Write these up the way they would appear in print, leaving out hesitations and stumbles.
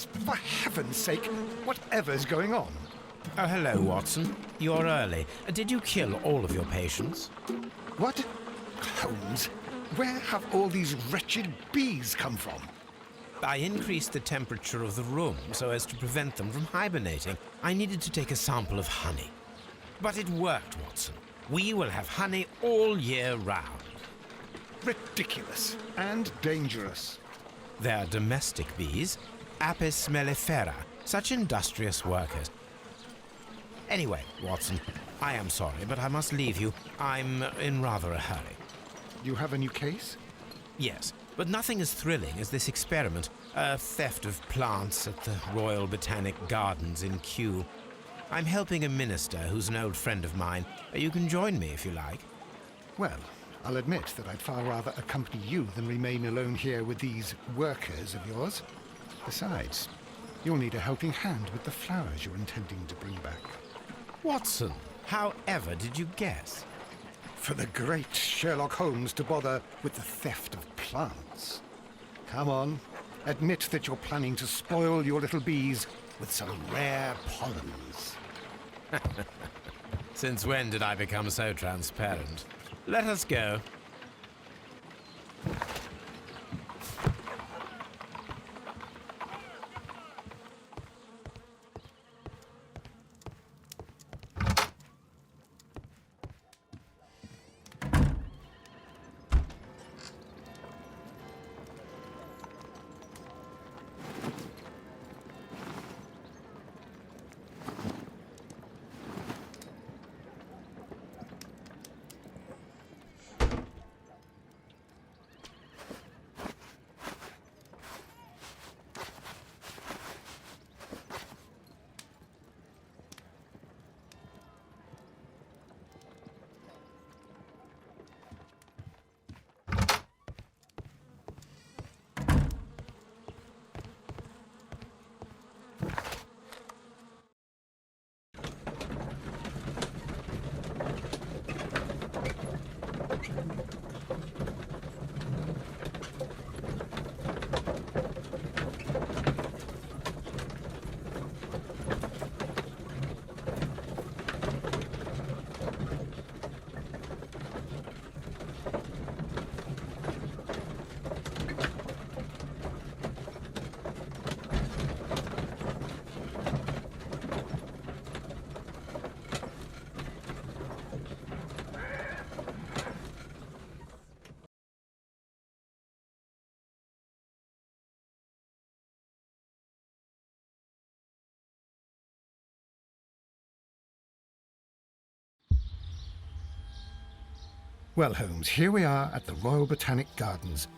for heaven's sake, whatever's going on? Oh, hello, Watson. You're early. Did you kill all of your patients? What? Holmes, where have all these wretched bees come from? I increased the temperature of the room so as to prevent them from hibernating. I needed to take a sample of honey. But it worked, Watson. We will have honey all year round. Ridiculous and dangerous. They're domestic bees, Apis mellifera, such industrious workers. Anyway, Watson, I am sorry, but I must leave you. I'm in rather a hurry. You have a new case? Yes, but nothing as thrilling as this experiment, a theft of plants at the Royal Botanic Gardens in Kew. I'm helping a minister who's an old friend of mine. You can join me if you like. Well, I'll admit that I'd far rather accompany you than remain alone here with these workers of yours. Besides, you'll need a helping hand with the flowers you're intending to bring back. Watson, however did you guess? For the great Sherlock Holmes to bother with the theft of plants. Come on, admit that you're planning to spoil your little bees with some rare pollens. Since when did I become so transparent? Let us go. Well, Holmes, here we are at the Royal Botanic Gardens.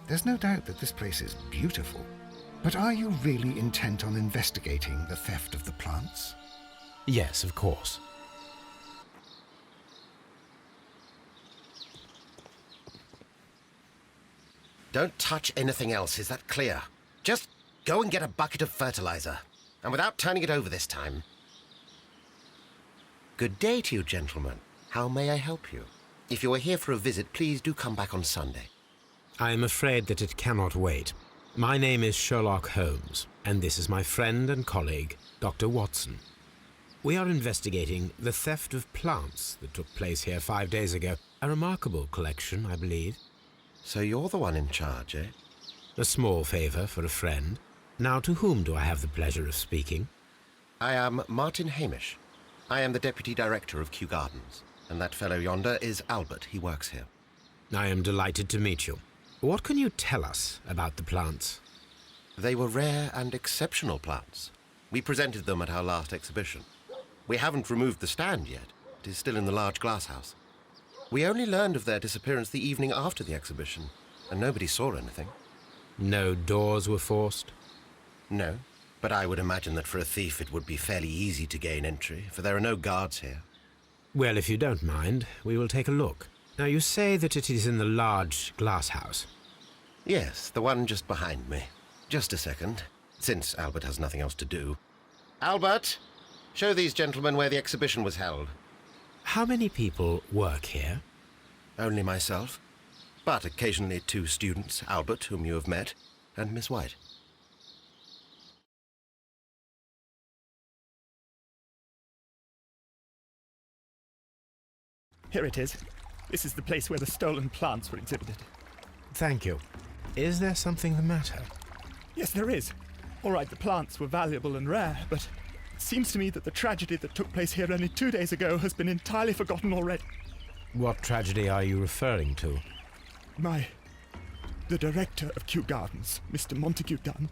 There's no doubt that this place is beautiful. But are you really intent on investigating the theft of the plants? Yes, of course. Don't touch anything else, is that clear? Just go and get a bucket of fertilizer. And without turning it over this time. Good day to you, gentlemen. How may I help you? If you are here for a visit, please do come back on Sunday. I am afraid that it cannot wait. My name is Sherlock Holmes, and this is my friend and colleague, Dr. Watson. We are investigating the theft of plants that took place here 5 days ago. A remarkable collection, I believe. So you're the one in charge, eh? A small favour for a friend. Now, to whom do I have the pleasure of speaking? I am Martin Hamish. I am the Deputy Director of Kew Gardens. And that fellow yonder is Albert. He works here. I am delighted to meet you. What can you tell us about the plants? They were rare and exceptional plants. We presented them at our last exhibition. We haven't removed the stand yet. It is still in the large glass house. We only learned of their disappearance the evening after the exhibition, and nobody saw anything. No doors were forced? No, but I would imagine that for a thief it would be fairly easy to gain entry, for there are no guards here. Well, if you don't mind, we will take a look. Now, you say that it is in the large glass house. Yes, the one just behind me. Just a second, since Albert has nothing else to do. Albert, show these gentlemen where the exhibition was held. How many people work here? Only myself, but occasionally 2 students, Albert, whom you have met, and Miss White. Here it is. This is the place where the stolen plants were exhibited. Thank you. Is there something the matter? Yes, there is. All right, the plants were valuable and rare, but it seems to me that the tragedy that took place here only 2 days ago has been entirely forgotten already. What tragedy are you referring to? The director of Kew Gardens, Mr. Montague Dunn,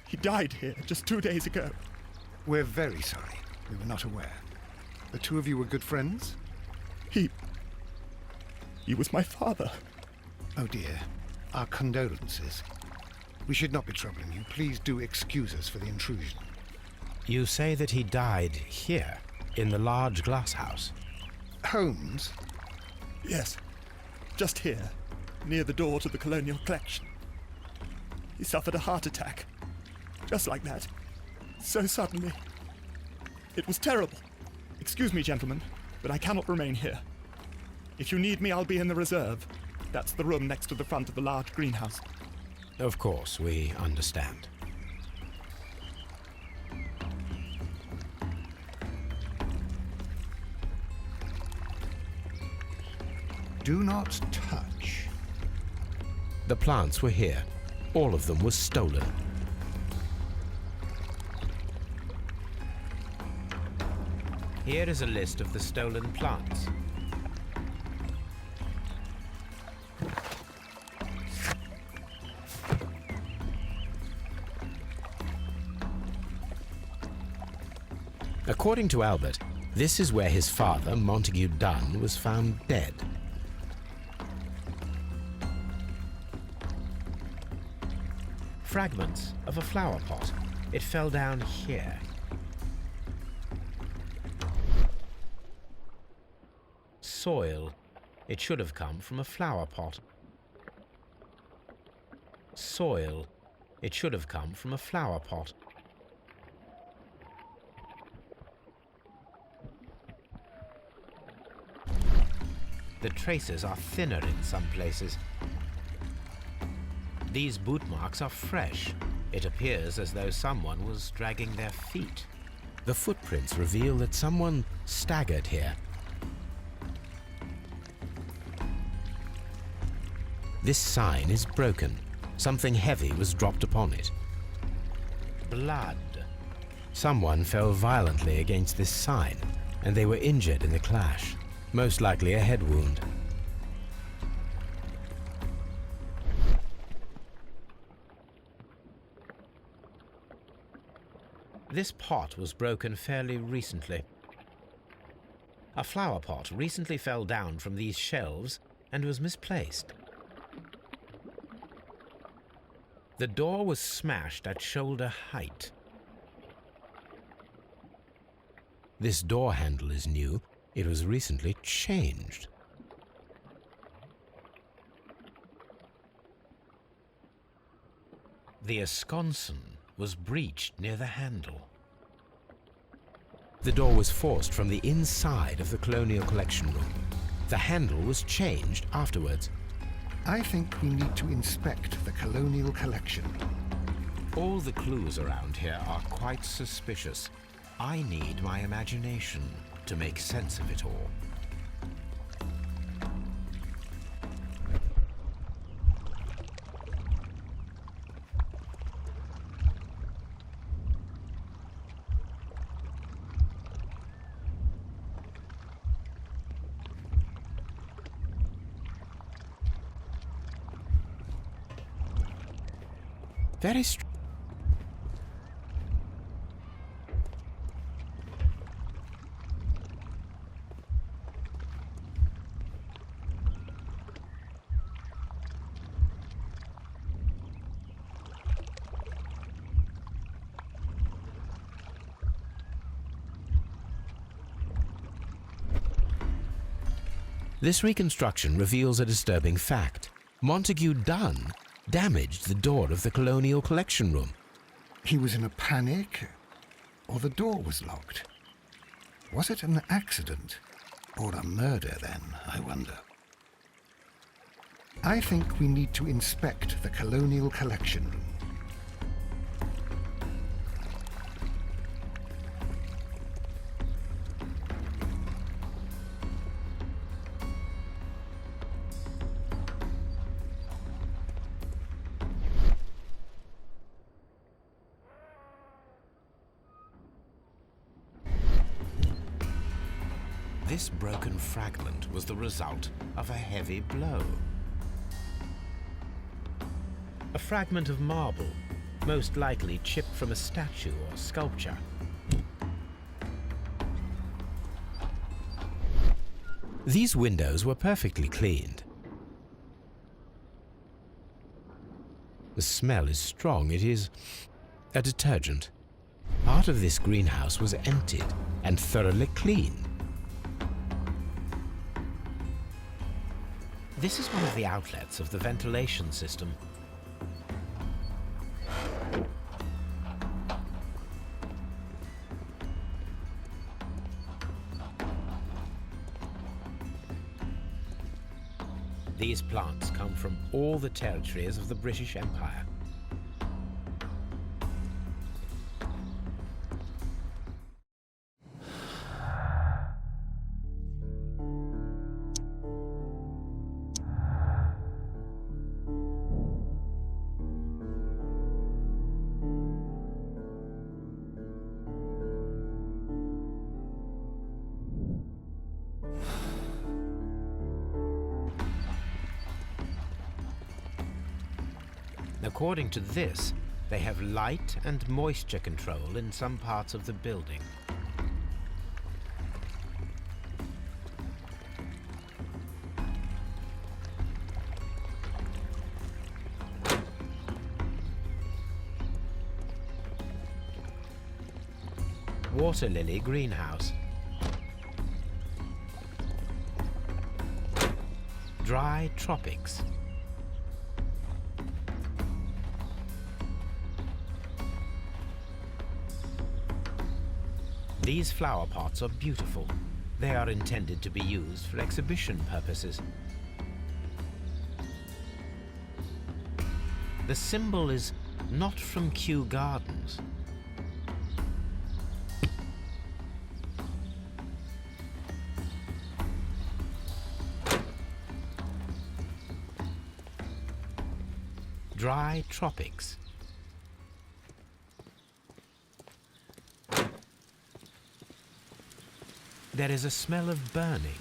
he died here just 2 days ago. We're very sorry. We were not aware. The two of you were good friends? He was my father. Oh dear. Our condolences. We should not be troubling you. Please do excuse us for the intrusion. You say that he died here, in the large glass house. Holmes? Yes, just here, near the door to the Colonial Collection. He suffered a heart attack. Just like that. So suddenly. It was terrible. Excuse me, gentlemen, but I cannot remain here. If you need me, I'll be in the reserve. That's the room next to the front of the large greenhouse. Of course, we understand. Do not touch. The plants were here. All of them were stolen. Here is a list of the stolen plants. According to Albert, this is where his father, Montague Dunn, was found dead. Fragments of a flower pot. It fell down here. Soil. It should have come from a flower pot. Soil. It should have come from a flower pot. The traces are thinner in some places. These boot marks are fresh. It appears as though someone was dragging their feet. The footprints reveal that someone staggered here. This sign is broken. Something heavy was dropped upon it. Blood. Someone fell violently against this sign, and they were injured in the clash. Most likely a head wound. This pot was broken fairly recently. A flower pot recently fell down from these shelves and was misplaced. The door was smashed at shoulder height. This door handle is new. It was recently changed. The esconsson was breached near the handle. The door was forced from the inside of the Colonial Collection room. The handle was changed afterwards. I think we need to inspect the Colonial Collection. All the clues around here are quite suspicious. I need my imagination to make sense of it all. Very strange. This reconstruction reveals a disturbing fact. Montague Dunn damaged the door of the Colonial Collection room. He was in a panic, or the door was locked. Was it an accident, or a murder then, I wonder? I think we need to inspect the Colonial Collection room. This broken fragment was the result of a heavy blow. A fragment of marble, most likely chipped from a statue or sculpture. These windows were perfectly cleaned. The smell is strong. It is a detergent. Part of this greenhouse was emptied and thoroughly cleaned. This is one of the outlets of the ventilation system. These plants come from all the territories of the British Empire. According to this, they have light and moisture control in some parts of the building. Water lily greenhouse. Dry tropics. These flower pots are beautiful. They are intended to be used for exhibition purposes. The symbol is not from Kew Gardens. Dry tropics. There is a smell of burning.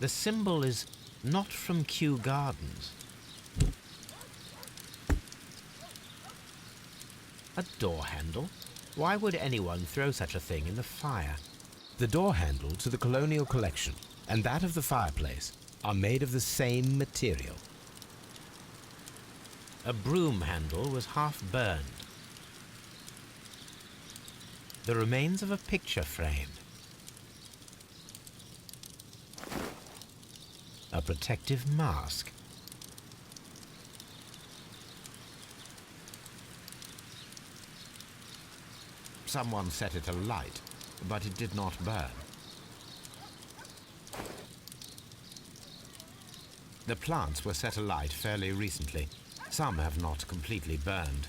The symbol is not from Kew Gardens. A door handle? Why would anyone throw such a thing in the fire? The door handle to the colonial collection and that of the fireplace are made of the same material. A broom handle was half burned. The remains of a picture frame. A protective mask. Someone set it alight, but it did not burn. The plants were set alight fairly recently. Some have not completely burned.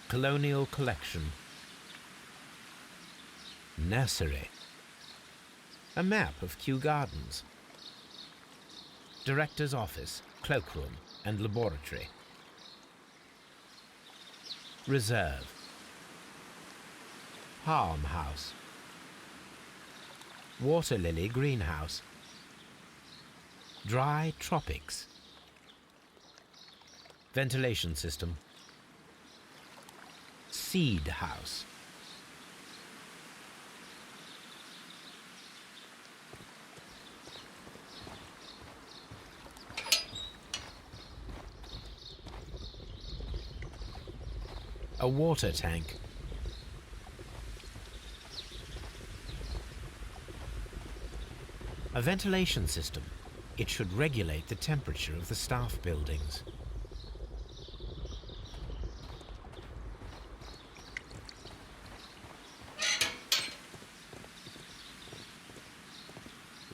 Colonial collection. Nursery. A map of Kew Gardens. Director's office, cloakroom and laboratory. Reserve. Palm house. Water lily greenhouse. Dry tropics. Ventilation system. Seed house. A water tank. A ventilation system. It should regulate the temperature of the staff buildings.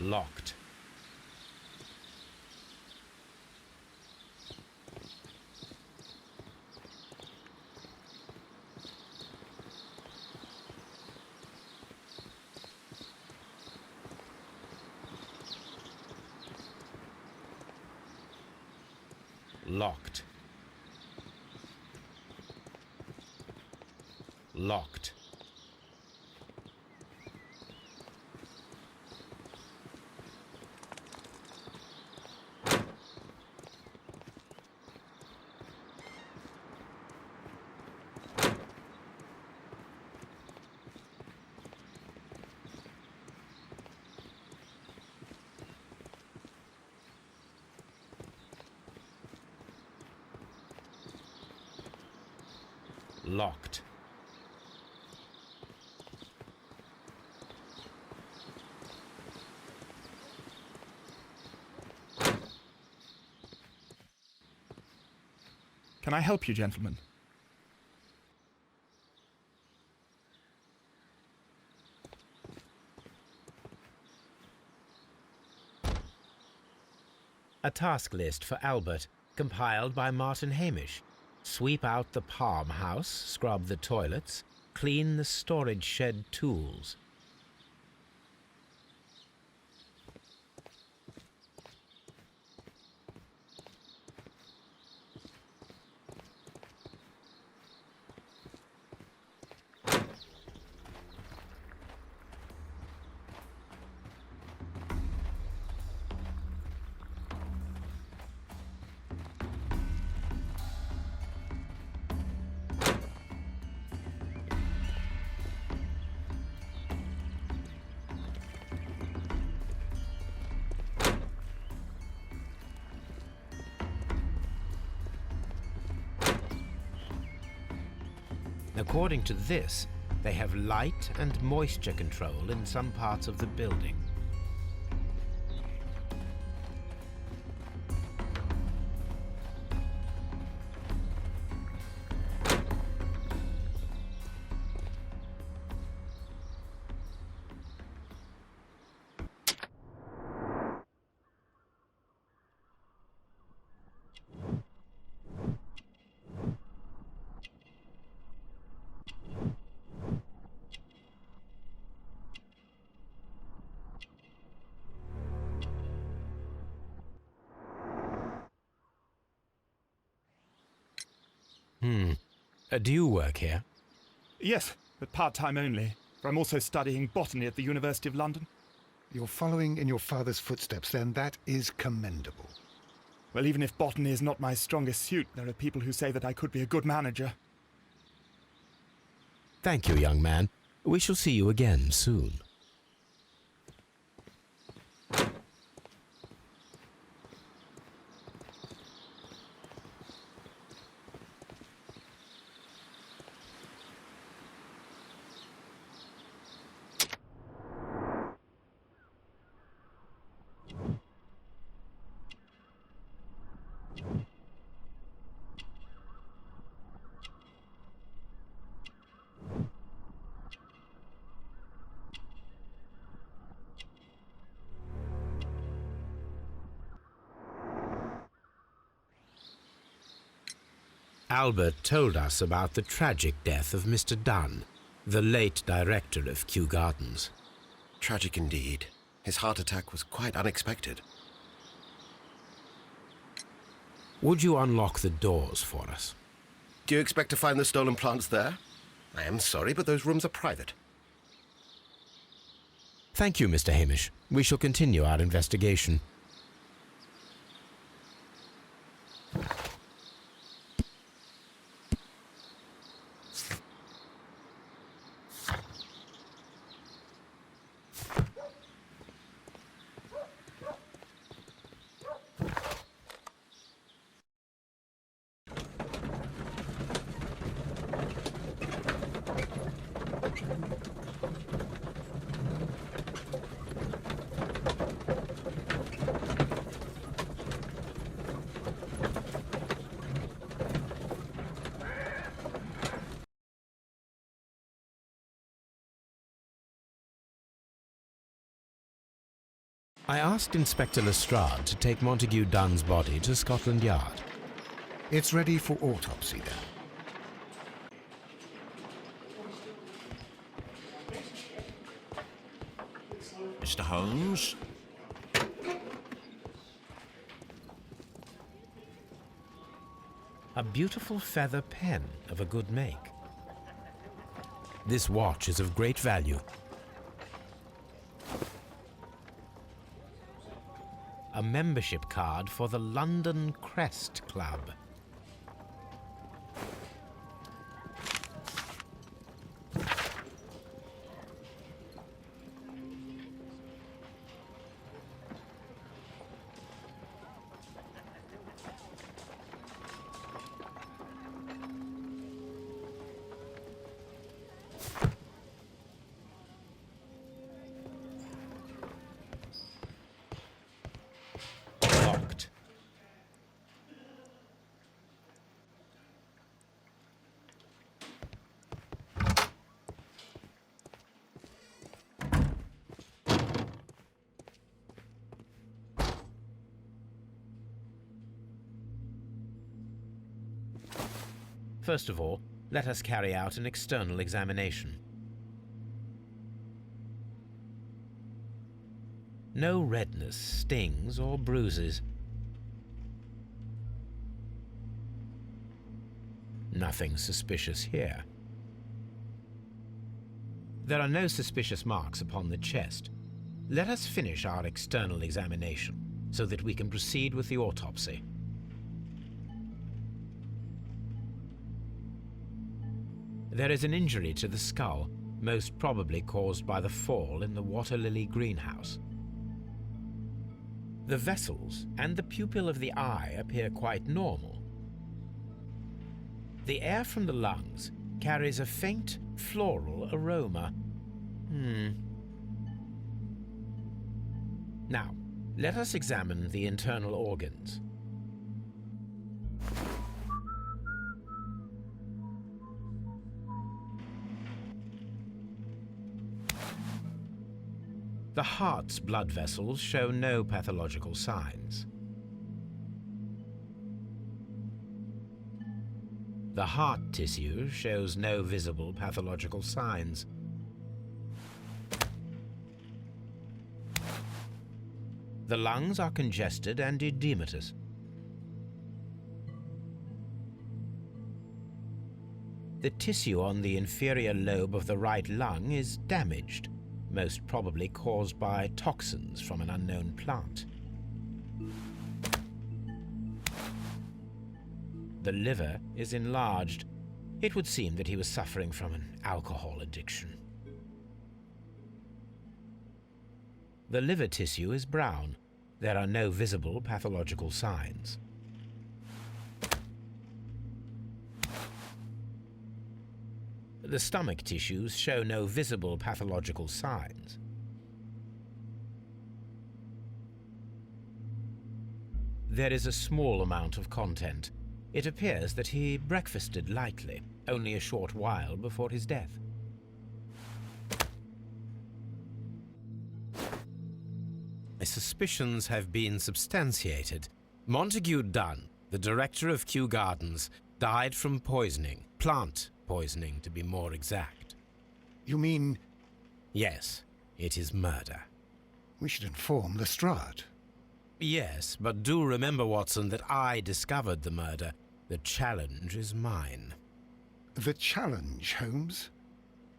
Locked. Locked. Locked. Locked. Can I help you, gentlemen? A task list for Albert, compiled by Martin Hamish. Sweep out the palm house, scrub the toilets, clean the storage shed tools. According to this, they have light and moisture control in some parts of the building. Do you work here? Yes, but part-time only, for I'm also studying botany at the University of London. You're following in your father's footsteps, then. That is commendable. Well, even if botany is not my strongest suit, there are people who say that I could be a good manager. Thank you, young man. We shall see you again soon. Albert told us about the tragic death of Mr. Dunn, the late director of Kew Gardens. Tragic indeed. His heart attack was quite unexpected. Would you unlock the doors for us? Do you expect to find the stolen plants there? I am sorry, but those rooms are private. Thank you, Mr. Hamish. We shall continue our investigation. I asked Inspector Lestrade to take Montague Dunn's body to Scotland Yard. It's ready for autopsy then. Mr. Holmes? A beautiful feather pen of a good make. This watch is of great value. A membership card for the London Crest Club. Locked. First of all, let us carry out an external examination. No redness, stings, or bruises. Nothing suspicious here. There are no suspicious marks upon the chest. Let us finish our external examination so that we can proceed with the autopsy. There is an injury to the skull, most probably caused by the fall in the water lily greenhouse. The vessels and the pupil of the eye appear quite normal. The air from the lungs carries a faint floral aroma. Now, let us examine the internal organs. The heart's blood vessels show no pathological signs. The heart tissue shows no visible pathological signs. The lungs are congested and edematous. The tissue on the inferior lobe of the right lung is damaged, most probably caused by toxins from an unknown plant. The liver is enlarged. It would seem that he was suffering from an alcohol addiction. The liver tissue is brown. There are no visible pathological signs. The stomach tissues show no visible pathological signs. There is a small amount of content. It appears that he breakfasted lightly, only a short while before his death. My suspicions have been substantiated. Montague Dunn, the director of Kew Gardens, died from poisoning, plant poisoning to be more exact. You mean Yes, it is murder. we should inform Lestrade? Yes, but do remember, Watson, that I discovered the murder. The challenge is mine. The challenge, Holmes?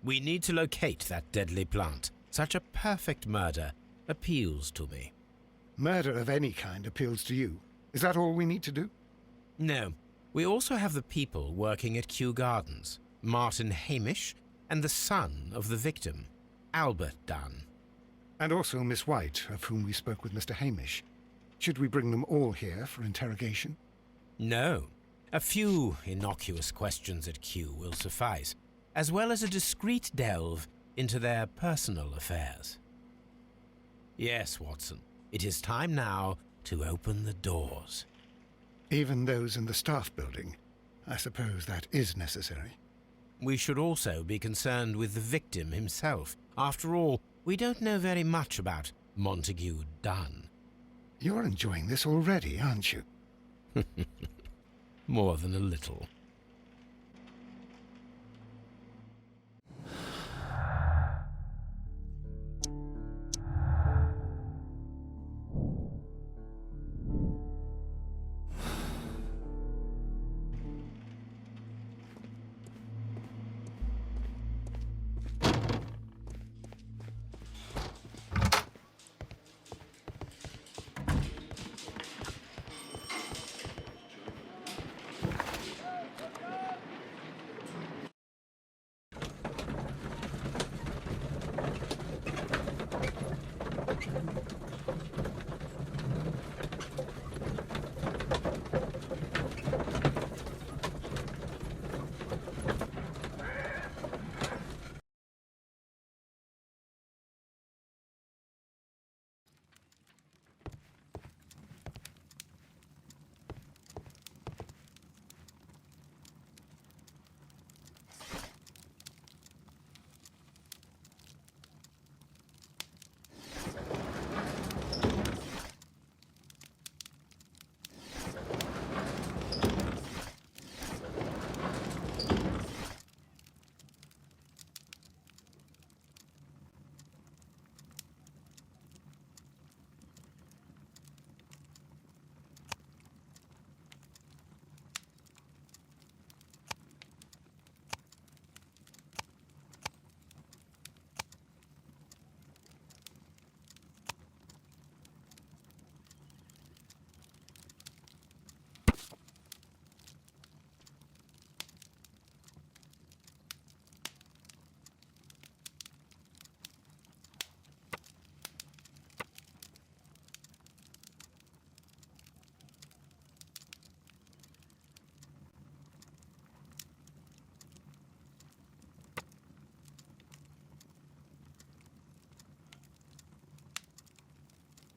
We need to locate that deadly plant. Such a perfect murder appeals to me. Murder of any kind appeals to you. Is that all we need to do? No, we also have the people working at Kew Gardens, Martin Hamish, and the son of the victim, Albert Dunn. And also Miss White, of whom we spoke with Mr. Hamish. Should we bring them all here for interrogation? No, a few innocuous questions at Kew will suffice, as well as a discreet delve into their personal affairs. Yes, Watson, it is time now to open the doors. Even those in the staff building. I suppose that is necessary. We should also be concerned with the victim himself. After all, we don't know very much about Montague Dunn. You're enjoying this already, aren't you? More than a little.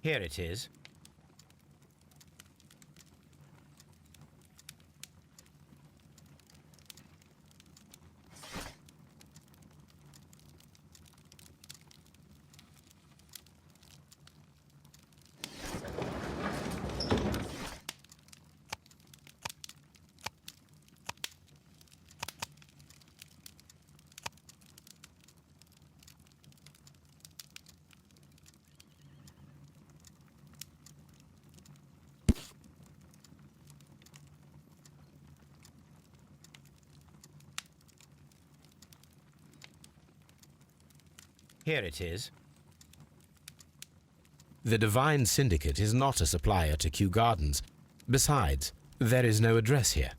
Here it is. Here it is. The Divine Syndicate is not a supplier to Kew Gardens. Besides, there is no address here.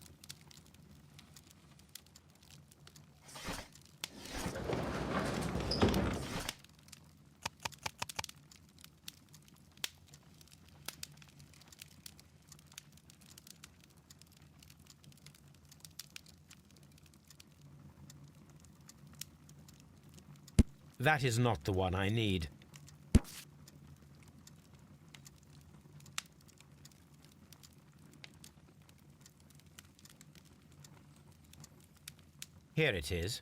That is not the one I need. Here it is.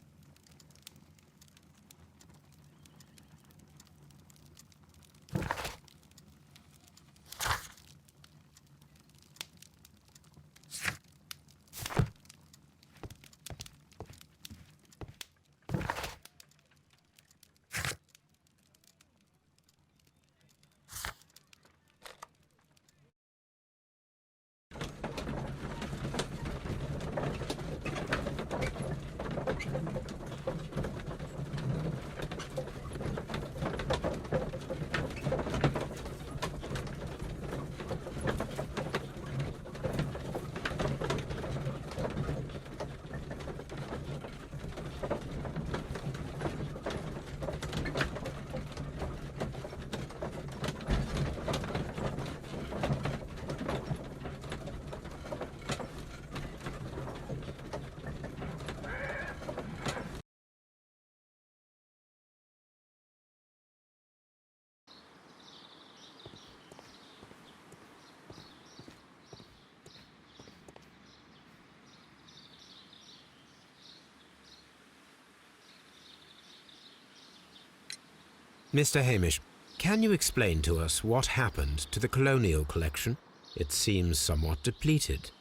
Mr. Hamish, Can you explain to us what happened to the colonial collection? It seems somewhat depleted.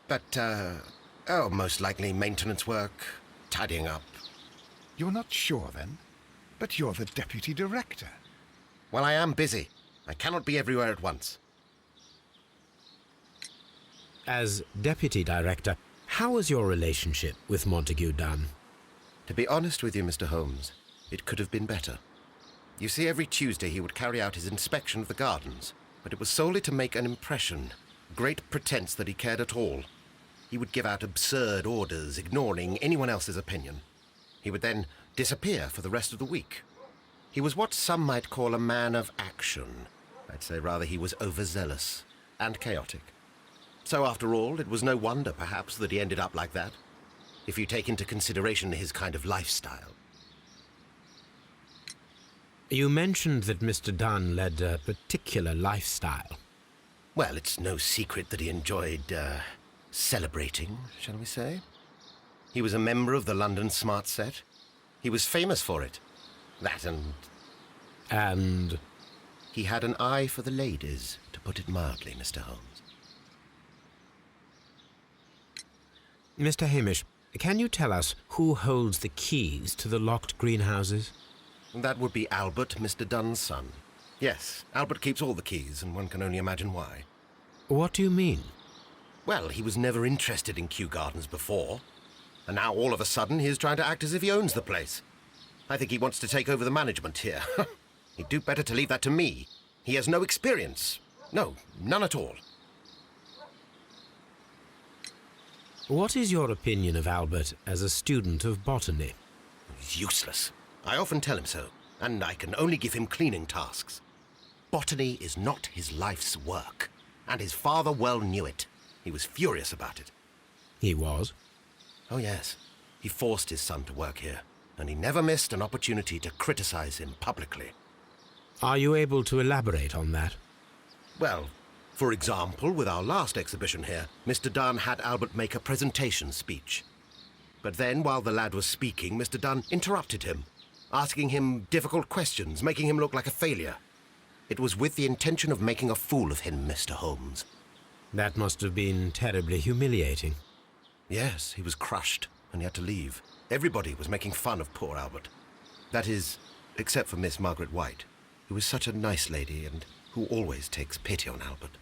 But, most likely maintenance work, tidying up. You're not sure, then? But you're the deputy director. Well, I am busy. I cannot be everywhere at once. As deputy director, how was your relationship with Montague Dunn? To be honest with you, Mr. Holmes, it could have been better. You see, every Tuesday he would carry out his inspection of the gardens, but it was solely to make an impression, great pretense that he cared at all. He would give out absurd orders, ignoring anyone else's opinion. He would then disappear for the rest of the week. He was what some might call a man of action. I'd say rather he was overzealous and chaotic. So after all, it was no wonder, perhaps, that he ended up like that, if you take into consideration his kind of lifestyle. You mentioned that Mr. Dunn led a particular lifestyle. Well, it's no secret that he enjoyed, celebrating, shall we say? He was a member of the London Smart Set. He was famous for it. That and... And? He had an eye for the ladies, to put it mildly, Mr. Holmes. Mr. Hamish, can you tell us who holds the keys to the locked greenhouses? That would be Albert, Mr. Dunn's son. Yes, Albert keeps all the keys, and one can only imagine why. What do you mean? Well, he was never interested in Kew Gardens before, and now all of a sudden he is trying to act as if he owns the place. I think he wants to take over the management here. He'd do better to leave that to me. He has no experience. No, none at all. What is your opinion of Albert as a student of botany? He's useless. I often tell him so, and I can only give him cleaning tasks. Botany is not his life's work, and his father well knew it. He was furious about it. He was? Oh, yes. He forced his son to work here, and he never missed an opportunity to criticize him publicly. Are you able to elaborate on that? Well, for example, with our last exhibition here, Mr. Dunn had Albert make a presentation speech. But then, while the lad was speaking, Mr. Dunn interrupted him, asking him difficult questions, making him look like a failure. It was with the intention of making a fool of him, Mr. Holmes. That must have been terribly humiliating. Yes, he was crushed, and he had to leave. Everybody was making fun of poor Albert. That is, except for Miss Margaret White, who is such a nice lady and who always takes pity on Albert.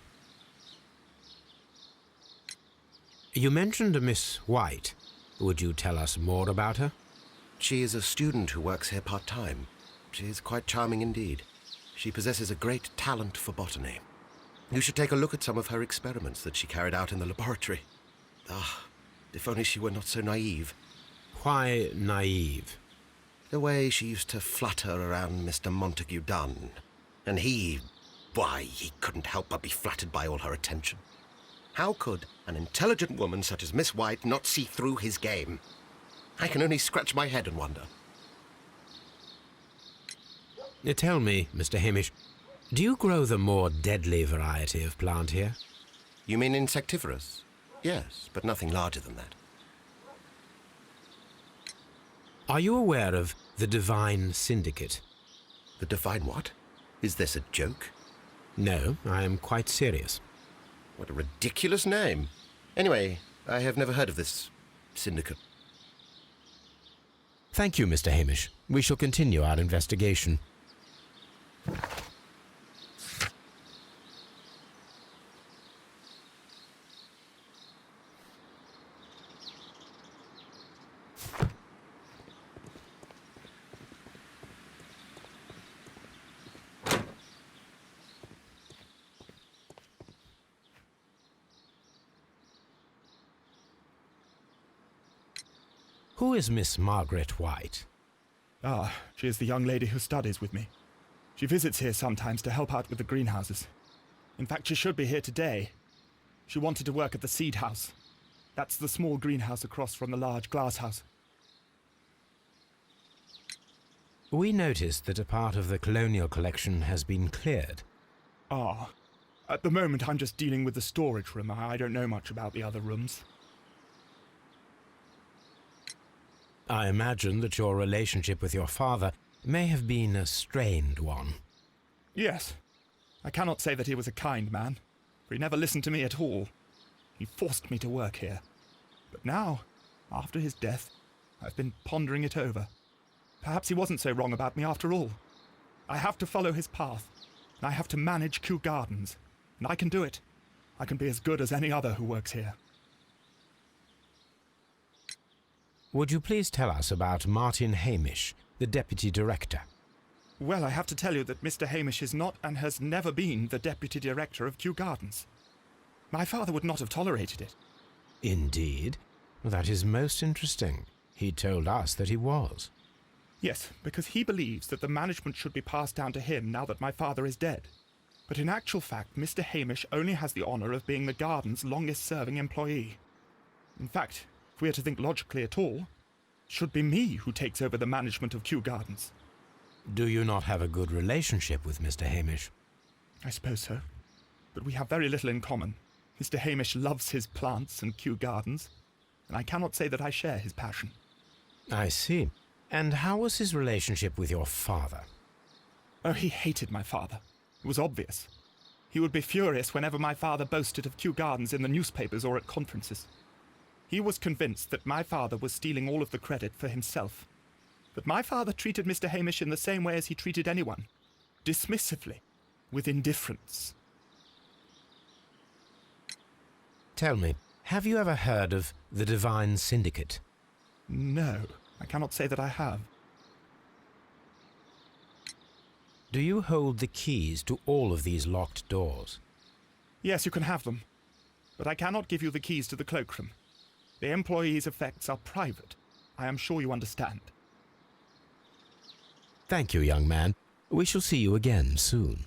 You mentioned a Miss White. Would you tell us more about her? She is a student who works here part-time. She is quite charming indeed. She possesses a great talent for botany. You should take a look at some of her experiments that she carried out in the laboratory. Ah, if only she were not so naive. Why naive? The way she used to flutter around Mr. Montague Dunn. And he couldn't help but be flattered by all her attention. How could an intelligent woman such as Miss White not see through his game? I can only scratch my head and wonder. Tell me, Mr. Hamish, do you grow the more deadly variety of plant here? You mean insectivorous? Yes, but nothing larger than that. Are you aware of the Divine Syndicate? The Divine what? Is this a joke? No, I am quite serious. What a ridiculous name. Anyway, I have never heard of this syndicate. Thank you, Mr. Hamish. We shall continue our investigation. Who is Miss Margaret White? Ah, she is the young lady who studies with me. She visits here sometimes to help out with the greenhouses. In fact, she should be here today. She wanted to work at the seed house. That's the small greenhouse across from the large glass house. We noticed that a part of the colonial collection has been cleared. Ah, at the moment I'm just dealing with the storage room. I don't know much about the other rooms. I imagine that your relationship with your father may have been a strained one. Yes. I cannot say that he was a kind man, for he never listened to me at all. He forced me to work here. But now, after his death, I've been pondering it over. Perhaps he wasn't so wrong about me after all. I have to follow his path, and I have to manage Kew Gardens, and I can do it. I can be as good as any other who works here. Would you please tell us about Martin Hamish, the Deputy Director? Well, I have to tell you that Mr. Hamish is not and has never been the Deputy Director of Kew Gardens. My father would not have tolerated it. Indeed? That is most interesting. He told us that he was. Yes, because he believes that the management should be passed down to him now that my father is dead. But in actual fact, Mr. Hamish only has the honour of being the garden's longest-serving employee. In fact, if we are to think logically at all, it should be me who takes over the management of Kew Gardens. Do you not have a good relationship with Mr. Hamish? I suppose so. But we have very little in common. Mr. Hamish loves his plants and Kew Gardens, and I cannot say that I share his passion. I see. And how was his relationship with your father? Oh, he hated my father. It was obvious. He would be furious whenever my father boasted of Kew Gardens in the newspapers or at conferences. He was convinced that my father was stealing all of the credit for himself. But my father treated Mr. Hamish in the same way as he treated anyone, dismissively, with indifference. Tell me, have you ever heard of the Divine Syndicate? No, I cannot say that I have. Do you hold the keys to all of these locked doors? Yes, you can have them. But I cannot give you the keys to the cloakroom. The employees' effects are private. I am sure you understand. Thank you, young man. We shall see you again soon.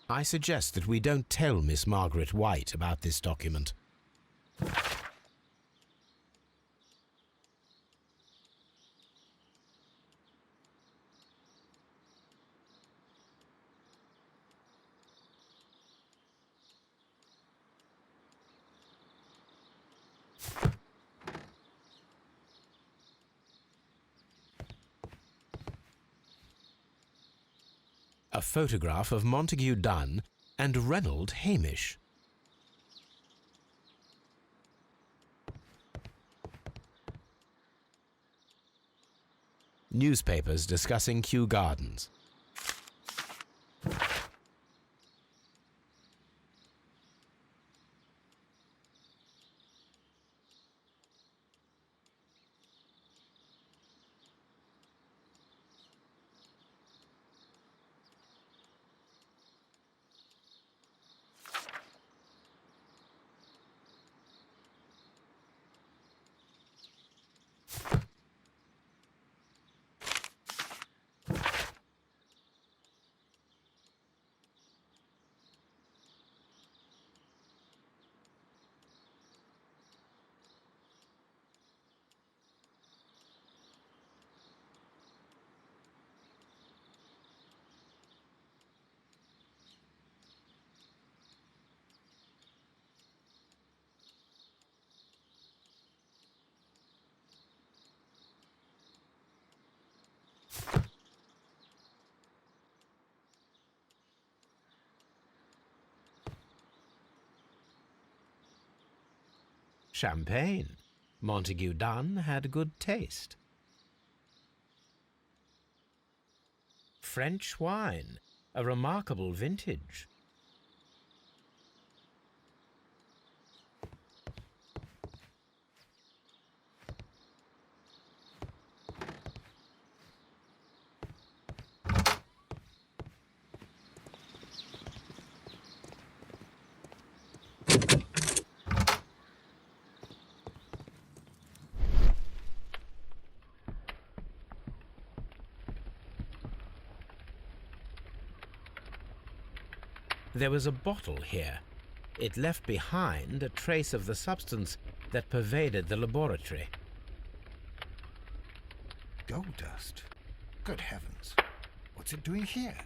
I suggest that we don't tell Miss Margaret White about this document. A photograph of Montague Dunn and Reynold Hamish. Newspapers discussing Kew Gardens. Champagne. Montague Dunn had good taste. French wine, a remarkable vintage. There was a bottle here. It left behind a trace of the substance that pervaded the laboratory. Gold dust? Good heavens. What's it doing here?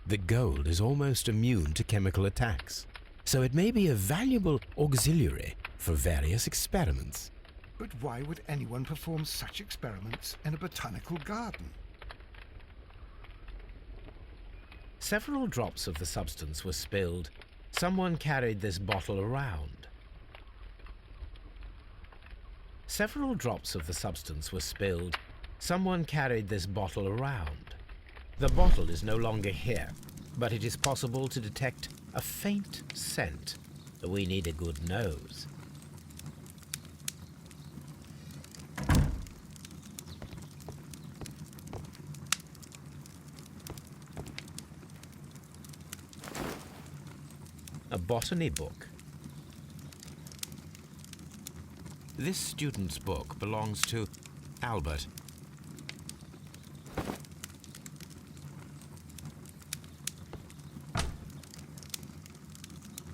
The gold is almost immune to chemical attacks, so it may be a valuable auxiliary for various experiments. But why would anyone perform such experiments in a botanical garden? Several drops of the substance were spilled. Someone carried this bottle around. Several drops of the substance were spilled. Someone carried this bottle around. The bottle is no longer here, but it is possible to detect a faint scent. We need a good nose. A botany book. This student's book belongs to Albert.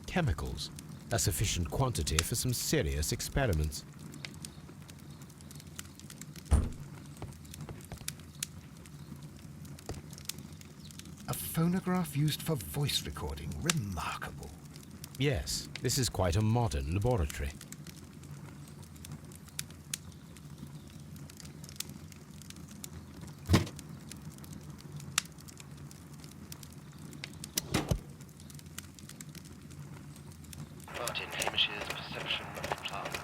Chemicals, a sufficient quantity for some serious experiments. A phonograph used for voice recording. Remarkable. Yes, this is quite a modern laboratory. Martin Hamish's perception of plants.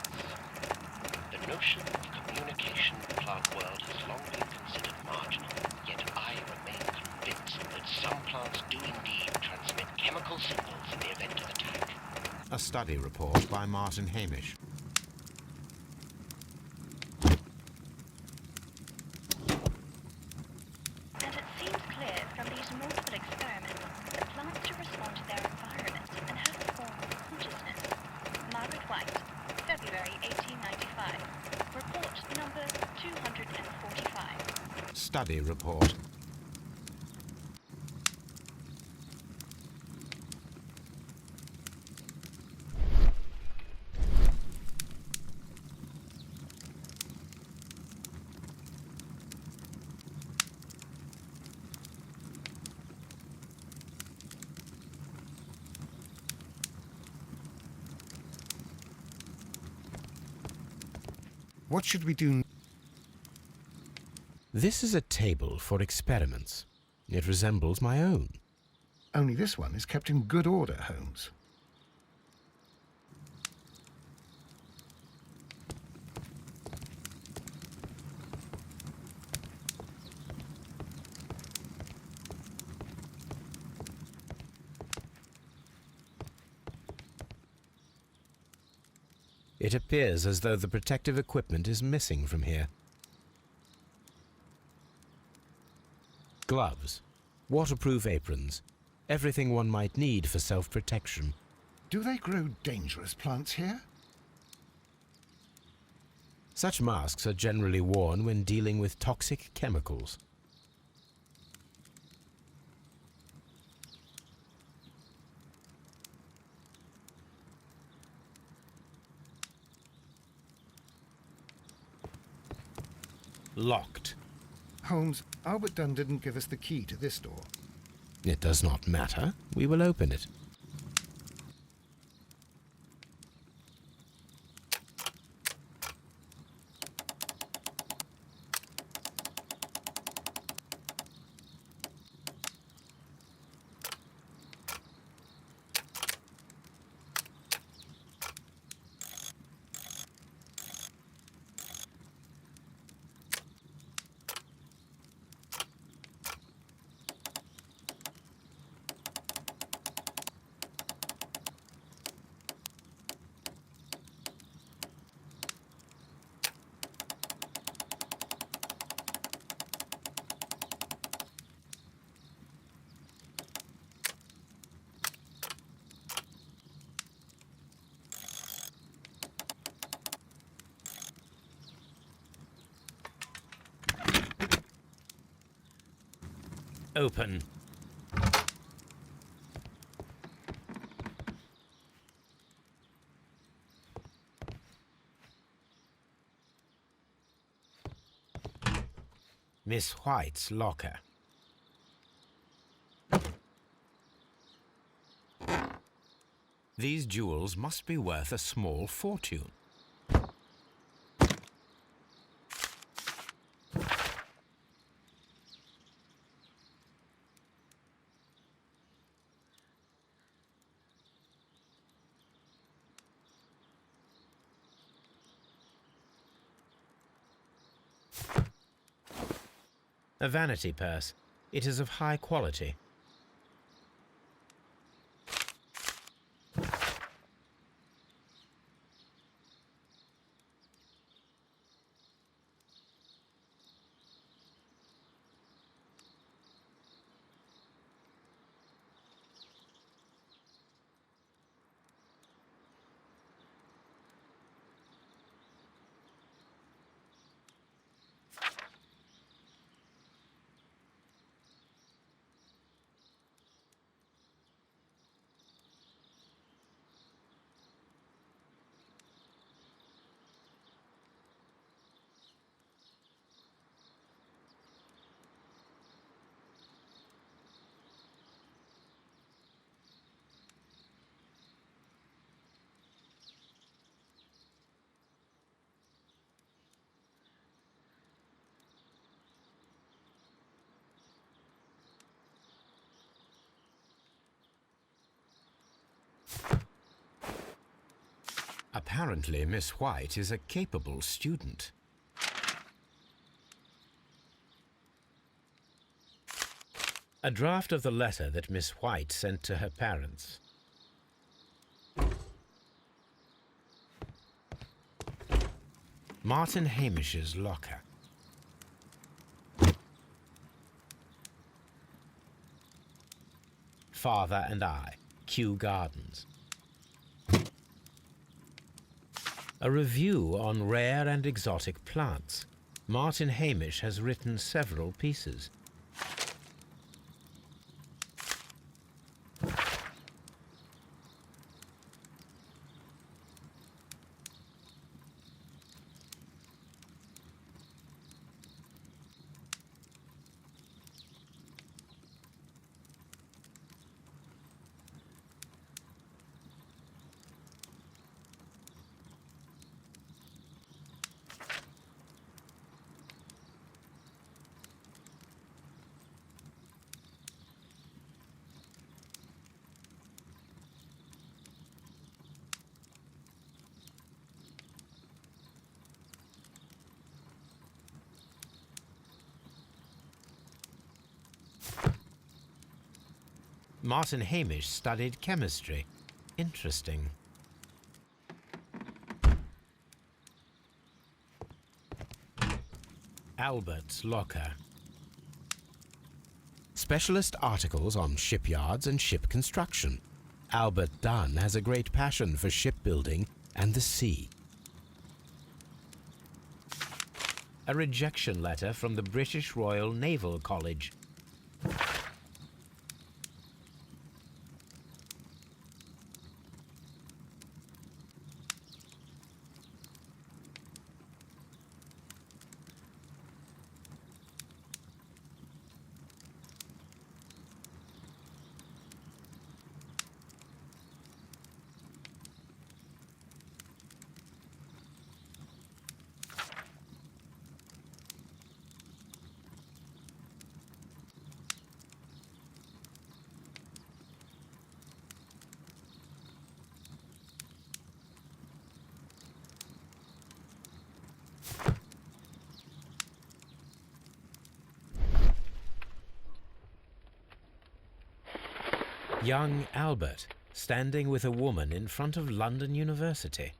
The notion of communication in the plant world has long been considered marginal, yet I remain convinced that some plants do indeed transmit chemical signals in the event of attack. A study report by Martin Hamish. And it seems clear from these multiple experiments that plants do respond to their environment and have a form of consciousness. Margaret White, February 1895. Report number 245. Study report. What should we do? This is a table for experiments. It resembles my own. Only this one is kept in good order, Holmes. It appears as though the protective equipment is missing from here. Gloves, waterproof aprons, everything one might need for self-protection. Do they grow dangerous plants here? Such masks are generally worn when dealing with toxic chemicals. Locked. Holmes, Albert Dunn didn't give us the key to this door. It does not matter. We will open it. Open. Miss White's locker. These jewels must be worth a small fortune. A vanity purse. It is of high quality. Apparently, Miss White is a capable student. A draft of the letter that Miss White sent to her parents. Martin Hamish's locker. Father and I, Kew Gardens. A review on rare and exotic plants. Martin Hamish has written several pieces. Martin Hamish studied chemistry. Interesting. Albert's locker. Specialist articles on shipyards and ship construction. Albert Dunn has a great passion for shipbuilding and the sea. A rejection letter from the British Royal Naval College. Young Albert, standing with a woman in front of London University.